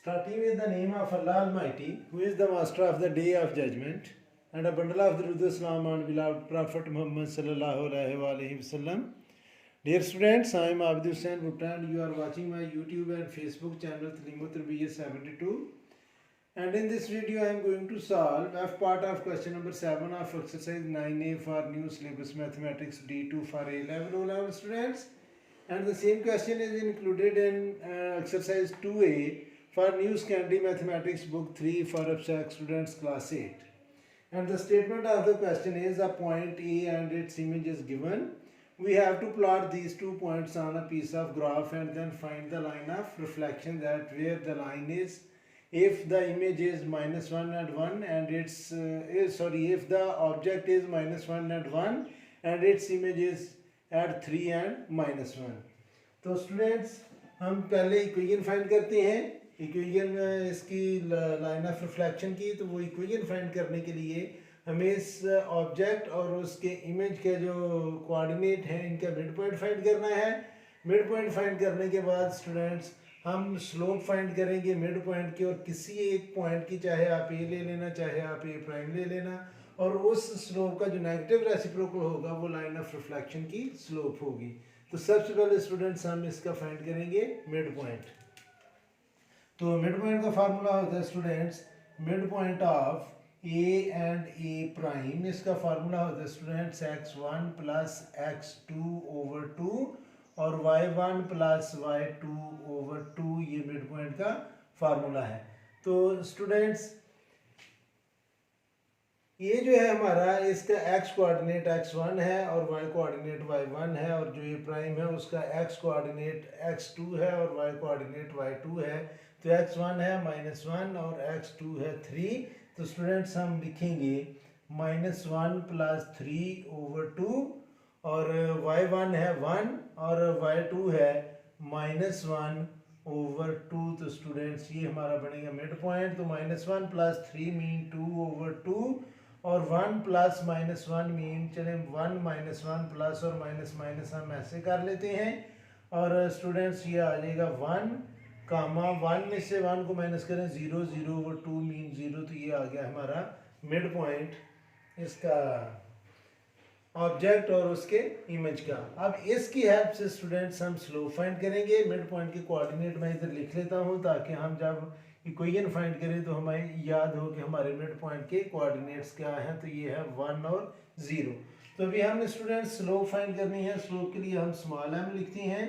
Starting with the name of Allah Almighty, who is the master of the day of judgment, and a bundle of the Islam and beloved Prophet Muhammad sallallahu alaihi wasallam. Dear students, I am Abid Hussain Bhutta and you are watching my YouTube and Facebook channel Talimut Tarbiyat 72. And in this video I am going to solve F part of question number 7 of exercise 9A for new syllabus mathematics D2 for A-level O-level students. And the same question is included in exercise 2A for new secondary mathematics book 3 for abstract students class 8. And the statement of the question is a point A and its image is given. We have to plot these 2 points on a piece of graph and then find the line of reflection that where the line is if the image is -1 and 1 and its if the object is -1 and 1 and its image is at 3 and -1. तो students हम पहले equation find करते हैं। Equation इसकी line of reflection की, तो वो equation find करने के लिए हमें इस ऑब्जेक्ट और उसके इमेज के जो कोऑर्डिनेट हैं इनका मिड पॉइंट फाइंड करना है। मिड पॉइंट फाइंड करने के बाद स्टूडेंट्स हम स्लोप फाइंड करेंगे मिड पॉइंट की, और किसी एक पॉइंट की चाहे आप ए ले लेना चाहे आप ए प्राइम ले लेना, और उस स्लोप का जो नेगेटिव रेसिप्रोकल होगा वो लाइन ऑफ रिफ्लेक्शन की स्लोप होगी। तो सबसे पहले स्टूडेंट्स हम इसका फाइंड करेंगे मिड पॉइंट। तो मिड पॉइंट का फार्मूला होता है students mid point of A and A prime, इसका फार्मूला होता है students x1 plus x2 over 2 और y1 प्लस y2 ओवर 2, ये मिड पॉइंट का फार्मूला है। तो स्टूडेंट्स ये जो है हमारा इसका x कोऑर्डिनेट x1 है और y कोऑर्डिनेट y1 है, और जो ये प्राइम है उसका x कोऑर्डिनेट x2 है और y कोऑर्डिनेट y2 है। तो x1 है -1 और x2 है 3। तो स्टूडेंट्स हम लिखेंगे -1 प्लस 3 ओवर 2 और y1 है 1 और y2 है -1 ओवर 2। तो स्टूडेंट्स ये हमारा बनेगा मिड पॉइंट। तो -1 प्लस 3 मीन 2 ओवर 2 और 1 प्लस -1 मीन चले 1 -1 प्लस और माइनस माइनस हम ऐसे कर लेते हैं, और स्टूडेंट्स ये आ जाएगा 1 कामा 1 में से 1 को माइनस करें 0 0 ओवर 2 मीन 0। तो ये आ गया हमारा मिड पॉइंट इसका ऑब्जेक्ट और उसके इमेज का। अब इसकी हेल्प से स्टूडेंट्स हम स्लोप फाइंड करेंगे। मिड पॉइंट के कोऑर्डिनेट मैं इधर लिख लेता हूँ ताकि हम जब इक्वेशन फाइंड करें तो हमें याद हो कि हमारे मिड पॉइंट के कोऑर्डिनेट्स क्या हैं। तो ये है 1 और 0। तो अभी हमने स्टूडेंट्स स्लोप फाइंड करनी है। स्लोप के लिए हम स्मॉल m लिखते हैं,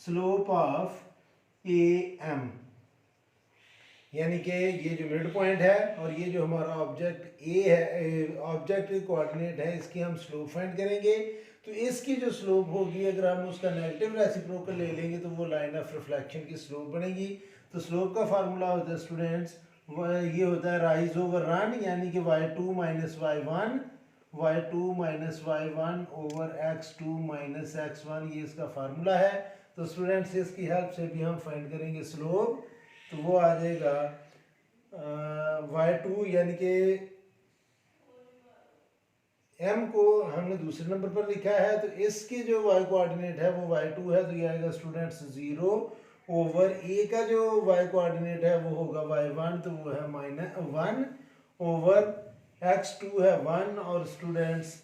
स्लोप ऑफ ए एम, यानी कि ये जो मिड पॉइंट है और ये जो हमारा ऑब्जेक्ट ए है, ऑब्जेक्ट कोऑर्डिनेट है, इसकी हम स्लोप फाइंड करेंगे। तो इसकी जो स्लोप होगी अगर हम उसका नेगेटिव रेसिप्रोकल ले लेंगे तो वो लाइन ऑफ रिफ्लेक्शन की स्लोप बनेगी। तो स्लोप का फार्मूला होता है स्टूडेंट्स ये होता है राइज ओवर रन, यानी कि y2 minus y1 y2 minus y1 over x2 minus x1, ये इसका फार्मूला है। तो स्टूडेंट्स इसकी हेल्प से भी हम फाइंड करेंगे स्लोप। तो वो आ जाएगा y2, यानी कि m को हमने दूसरे नंबर पर लिखा है, तो इसकी जो y कोऑर्डिनेट है वो y2 है। तो ये आएगा स्टूडेंट्स 0 ओवर a का जो y कोऑर्डिनेट है वो होगा y1, तो वो है -1 ओवर x2 है 1 और स्टूडेंट्स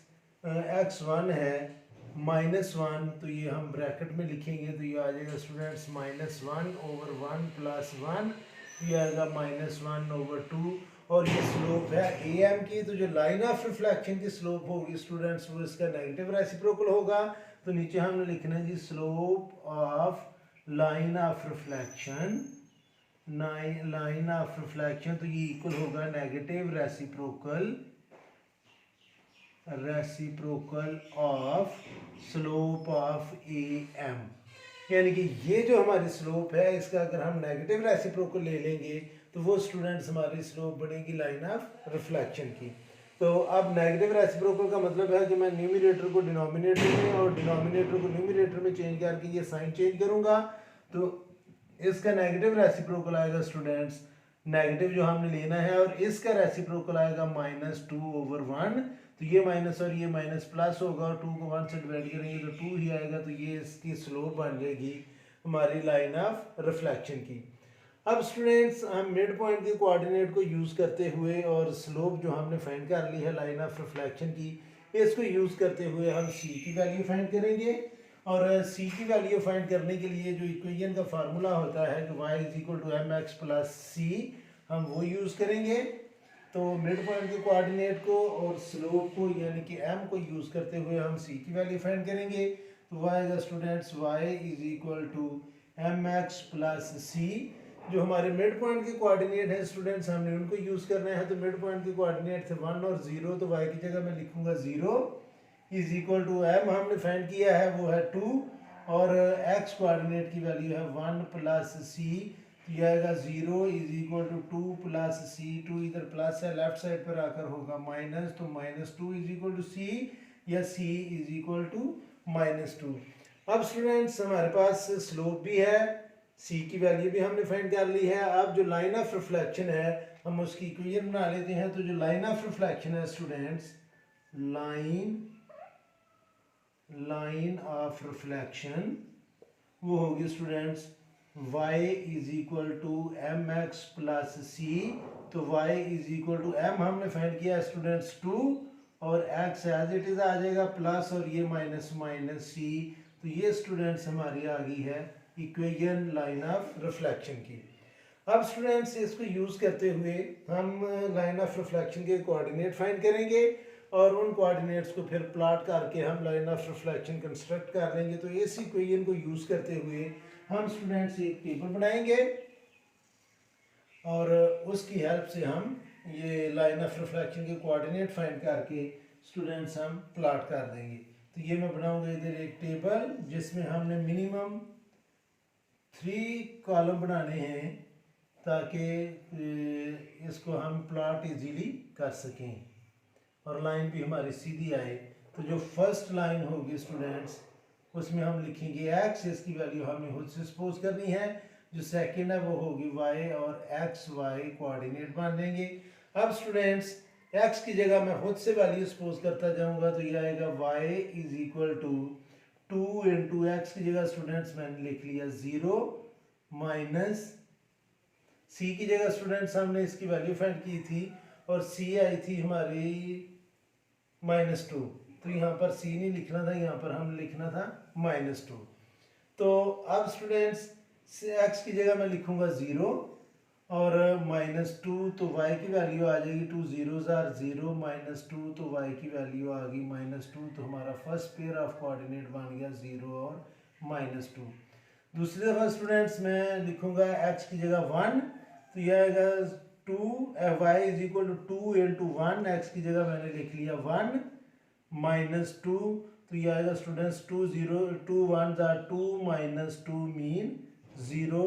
x1 है -1। तो ये हम ब्रैकेट में लिखेंगे तो ये आ जाएगा स्टूडेंट्स -1 ओवर 1 प्लस 1, ये आएगा -1 ओवर 2, और ये स्लोप है ए एम की। तो जो लाइन ऑफ रिफ्लेक्शन की स्लोप होगी स्टूडेंट्स वो इसका नेगेटिव रेसिप्रोकल होगा। तो नीचे हमने लिखना है जी slope of line of reflection, line of reflection, तो ये इक्वल होगा negative reciprocal of slope of A M, यानी कि ये जो हमारी स्लोप है इसका अगर हम नेगेटिव रेसिप्रोकल ले लेंगे तो वो स्टूडेंट्स हमारी स्लोप बनेगी लाइन ऑफ रिफ्लेक्शन की। तो अब नेगेटिव रेसिप्रोकल का मतलब है कि मैं न्यूमरेटर को डिनोमिनेटर में और डिनोमिनेटर को न्यूमरेटर में चेंज करके ये साइन चेंज करूंगा, तो इसका नेगेटिव रेसिप्रोकल आएगा स्टूडेंट्स नेगेटिव जो हमने लेना है, और इसका रेसिप्रोकल आएगा -2 ओवर 1। तो ये माइनस और ये माइनस प्लस होगा और 2 को 1 से डिवाइड करेंगे तो 2 ही आएगा। तो ये इसकी स्लोप बन जाएगी हमारी लाइन ऑफ रिफ्लेक्शन की। अब स्टूडेंट्स हम मिड पॉइंट के कोऑर्डिनेट को यूज़ करते हुए और स्लोप जो हमने फाइंड कर ली है लाइन ऑफ रिफ्लेक्शन की, इसको यूज़ करते हुए हम सी की वैल्यू फाइंड करेंगे। और सी की वैल्यू फाइंड करने के लिए जो इक्वेशन का फार्मूला होता है कि y is equal to M X plus C, हम वो यूज़ करेंगे। तो मिड पॉइंट के कोऑर्डिनेट को और स्लोप को यानी कि m को यूज़ करते हुए हम c की वैल्यू फाइंड करेंगे। तो y आएगा students y is equal to M X plus C. जो हमारे मिड पॉइंट के कोऑर्डिनेट हैं स्टूडेंट्स, हमने उनको यूज़ करना है। तो मिड पॉइंट के कोऑर्डिनेट थे 1 और 0, तो y की जगह मैं लिखूंगा 0 इज इक्वल टू m हमने फाइंड किया है वो है 2, और x कोऑर्डिनेट की वैल्यू है 1 प्लस सी, तो यह आएगा 0 इज इक्वल टू 2 प्लस सी, 2 इधर प्लस है लेफ्ट साइड पर आकर होगा माइनस, तो माइनस 2 इज इक्वल टू सी, या सी इज इक्वल टू माइनस 2। अब स्टूडेंट्स हमारे पास स्लोप भी है, सी की वैल्यू भी हमने फाइंड कर ली है। अब जो लाइन ऑफ रिफ्लेक्शन है हम उसकी इक्वेशन बना लेते हैं। तो जो लाइन ऑफ रिफ्लेक्शन है स्टूडेंट्स, लाइन ऑफ रिफ्लेक्शन वो होगी students y is equal to M X plus C. तो y is equal to m हमने फाइंड किया स्टूडेंट्स 2, और x एज इट इज आ जाएगा प्लस, और ये माइनस माइनस सी। तो ये स्टूडेंट्स हमारी आ गई है इक्वेशन लाइन ऑफ रिफ्लेक्शन की। अब स्टूडेंट्स इसको यूज़ करते हुए हम लाइन ऑफ रिफ्लेक्शन के कोऑर्डिनेट फाइंड करेंगे, और उन कोऑर्डिनेट्स को फिर प्लॉट करके हम लाइन ऑफ रिफ्लेक्शन कंस्ट्रक्ट कर लेंगे। तो इस इक्वेशन को यूज़ करते हुए हम स्टूडेंट्स एक टेबल बनाएंगे, और उसकी हेल्प से हम ये लाइन ऑफ रिफ्लेक्शन के कोऑर्डिनेट फाइंड करके स्टूडेंट्स हम प्लॉट कर देंगे। तो ये मैं बनाऊंगा इधर एक टेबल जिसमें हमने मिनिमम 3 कॉलम बनाने हैं, ताकि इसको हम प्लॉट इजीली कर सकें और लाइन भी हमारी सीधी आए। तो जो फर्स्ट लाइन होगी स्टूडेंट्स उसमें हम लिखेंगे x, इसकी वैल्यू हमें खुद से सपोज करनी है। जो सेकंड है वो होगी y, और एक्स वाई कोऑर्डिनेट मान लेंगे। अब स्टूडेंट्स x की जगह मैं खुद से वैल्यू सपोज करता जाऊंगा, तो ये आएगा y is equal to 2 into X की जगह स्टूडेंट्स मैंने लिख लिया 0, माइनस c की जगह स्टूडेंट्स हमने इसकी वैल्यू फाइंड की थी, और c आई थी हमारी -2। तो यहाँ पर c नहीं लिखना था, यहाँ पर हम लिखना था -2। तो अब स्टूडेंट्स x की जगह मैं लिखूंगा 0 और -2, तो y की वैल्यू आ जाएगी 2 0s आर 0, -2, तो y की वैल्यू आ गई -2। तो हमारा फर्स्ट पेयर ऑफ कोऑर्डिनेट बन गया 0 और -2। दूसरी दफ़ा स्टूडेंट्स मैं लिखूंगा x की जगह 1, तो यह आएगा 2 y is equal to 2 into 1, X की जगह मैंने लिख लिया 1, -2, तो ये आएगा स्टूडेंट्स 2 0 2 1 2 -2 मीन 0।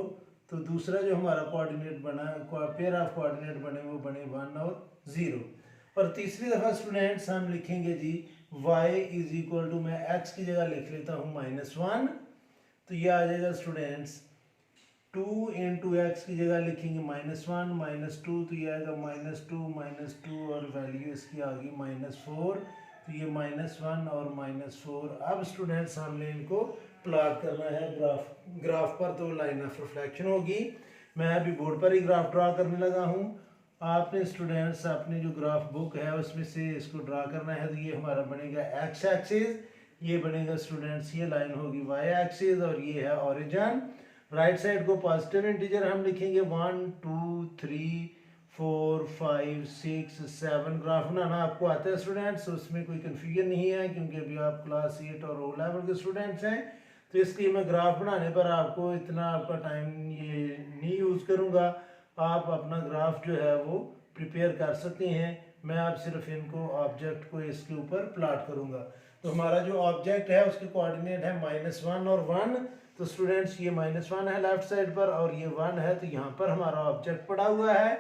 तो दूसरा जो हमारा कोऑर्डिनेट बना, पेयर ऑफ कोऑर्डिनेट बने वो बने 1 और 0। और तीसरी दफ़ा स्टूडेंट्स हम लिखेंगे जी y इज इक्वल टू, मैं x की जगह लिख लेता हूँ -1, तो ये आ जाएगा स्टूडेंट्स 2 इंटू एक्स की जगह लिखेंगे -1 -2, तो ये आएगा -2 और वैल्यू इसकी आ गई -4। तो ये -1 और -4। अब स्टूडेंट्स हमने इनको प्लॉट करना है ग्राफ पर, तो लाइन ऑफ रिफ्लेक्शन होगी। मैं अभी बोर्ड पर ही ग्राफ ड्रा करने लगा हूँ। आपने स्टूडेंट्स अपनी जो ग्राफ बुक है उसमें से इसको ड्रा करना है। तो ये हमारा बनेगा x एक्सिस, ये बनेगा स्टूडेंट्स, ये लाइन होगी y एक्सिस, और ये है ओरिजिन। राइट साइड को पॉजिटिव इंटीजर हम लिखेंगे 1 2 3 4 5 6 7। ग्राफ बनाना आपको आता है स्टूडेंट्स, उसमें कोई कन्फ्यूजन नहीं है क्योंकि अभी आप क्लास 8 और ओ लेवल के स्टूडेंट्स हैं। तो इसलिए मैं ग्राफ बनाने पर आपको इतना आपका टाइम ये नहीं यूज़ करूँगा। आप अपना ग्राफ जो है वो प्रिपेयर कर सकते हैं, मैं आप सिर्फ इनको ऑब्जेक्ट को इसके ऊपर प्लॉट करूँगा। तो हमारा जो ऑब्जेक्ट है उसके कोऑर्डिनेट है -1 और 1। तो स्टूडेंट्स ये -1 है लेफ्ट साइड पर और ये 1 है, तो यहाँ पर हमारा ऑब्जेक्ट पड़ा हुआ है।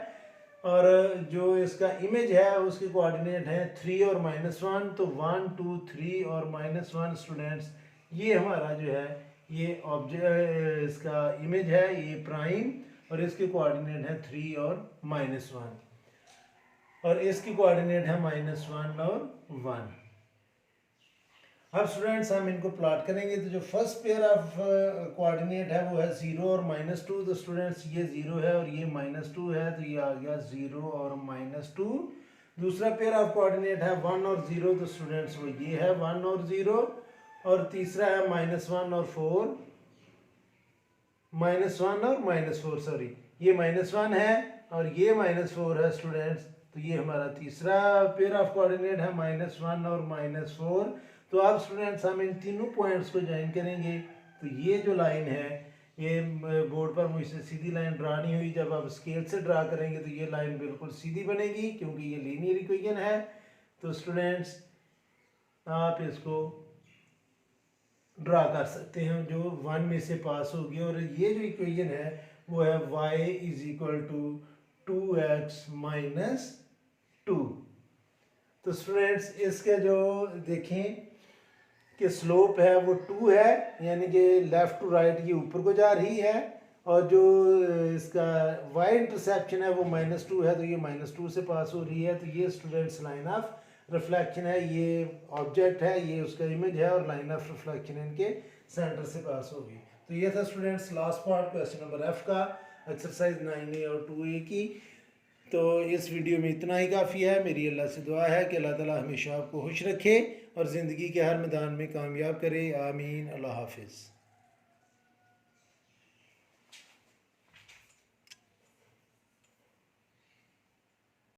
और जो इसका इमेज है उसके कोऑर्डिनेट है 3 और -1, तो 1 2 3 और -1 स्टूडेंट्स, ये हमारा जो है ये ऑब्जेक्ट इसका इमेज है, ये प्राइम, और इसके कोऑर्डिनेट है 3 और -1, और इसकी कोऑर्डिनेट है -1 और 1। अब स्टूडेंट्स हम इनको प्लॉट करेंगे। तो जो फर्स्ट पेयर ऑफ कोऑर्डिनेट है वो है 0 और -2। तो स्टूडेंट्स ये 0 है और ये -2 है, तो ये आ गया 0 और -2। दूसरा पेयर ऑफ कोऑर्डिनेट है 1 और 0। तो स्टूडेंट्स वो ये है 1 और 0। और तीसरा है -1 और 4, -1 और -4, सॉरी ये -1 है और ये -4 है स्टूडेंट्स। तो ये हमारा तीसरा पेयर ऑफ कोऑर्डिनेट है -1 और -4। तो अब स्टूडेंट्स हम इन तीनों पॉइंट्स को ज्वाइन करेंगे। तो ये जो लाइन है, ये बोर्ड पर मुझसे सीधी लाइन ड्रा नहीं हुई, जब आप स्केल से ड्रा करेंगे तो ये लाइन बिल्कुल सीधी बनेगी क्योंकि ये लीनियर इक्वेशन है। तो स्टूडेंट्स आप इसको ड्रा कर सकते हैं जो 1 में से पास होगी। और ये जो इक्वेशन है वो है y = 2x - 2। तो स्टूडेंट्स इसके जो देखें कि स्लोप है वो 2 है, यानी कि लेफ़्ट टू राइट ये ऊपर को जा रही है। और जो इसका y इंटरसेप्शन है वो -2 है, तो ये -2 से पास हो रही है। तो ये स्टूडेंट्स लाइन ऑफ रिफ्लेक्शन है, ये ऑब्जेक्ट है, ये उसका इमेज है और लाइन ऑफ रिफ्लेक्शन इनके सेंटर से पास होगी। तो ये था students last part question number F का, एक्सरसाइज 9A और 2A की। तो इस वीडियो में इतना ही काफ़ी है। मेरी अल्लाह से दुआ है कि अल्लाह ताला हमेशा आपको खुश रखे और ज़िंदगी के हर मैदान में कामयाब करे। आमीन। अल्लाह हाफिज़।